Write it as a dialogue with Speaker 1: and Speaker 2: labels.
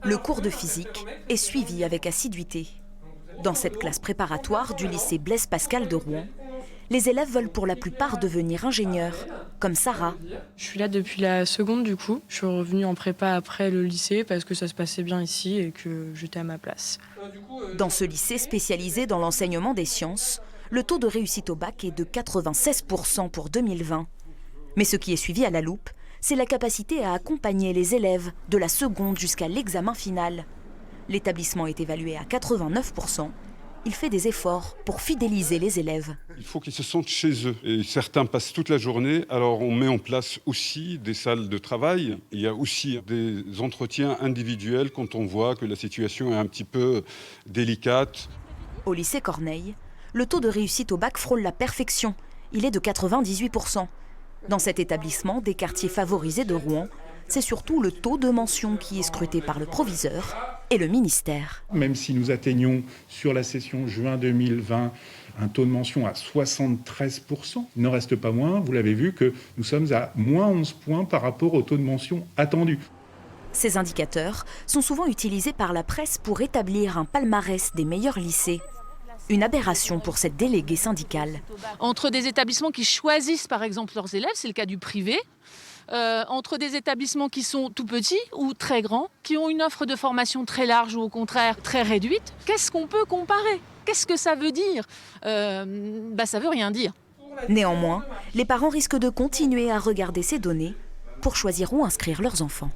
Speaker 1: Le cours de physique est suivi avec assiduité. Dans cette classe préparatoire du lycée Blaise Pascal de Rouen, les élèves veulent pour la plupart devenir ingénieurs, comme Sarah.
Speaker 2: Je suis là depuis la seconde du coup. Je suis revenue en prépa après le lycée parce que ça se passait bien ici et que j'étais à ma place.
Speaker 1: Dans ce lycée spécialisé dans l'enseignement des sciences, le taux de réussite au bac est de 96% pour 2020. Mais ce qui est suivi à la loupe, c'est la capacité à accompagner les élèves de la seconde jusqu'à l'examen final. L'établissement est évalué à 89%. Il fait des efforts pour fidéliser les élèves.
Speaker 3: Il faut qu'ils se sentent chez eux. Et certains passent toute la journée. Alors on met en place aussi des salles de travail. Il y a aussi des entretiens individuels quand on voit que la situation est un petit peu délicate.
Speaker 1: Au lycée Corneille, le taux de réussite au bac frôle la perfection. Il est de 98%. Dans cet établissement des quartiers favorisés de Rouen, c'est surtout le taux de mention qui est scruté par le proviseur et le ministère.
Speaker 4: Même si nous atteignons sur la session juin 2020 un taux de mention à 73%, il n'en reste pas moins, vous l'avez vu, que nous sommes à moins 11 points par rapport au taux de mention attendu.
Speaker 1: Ces indicateurs sont souvent utilisés par la presse pour établir un palmarès des meilleurs lycées. Une aberration pour cette déléguée syndicale.
Speaker 5: Entre des établissements qui choisissent par exemple leurs élèves, c'est le cas du privé, entre des établissements qui sont tout petits ou très grands, qui ont une offre de formation très large ou au contraire très réduite, qu'est-ce qu'on peut comparer? Qu'est-ce que ça veut dire? Ça veut rien dire.
Speaker 1: Néanmoins, les parents risquent de continuer à regarder ces données pour choisir où inscrire leurs enfants.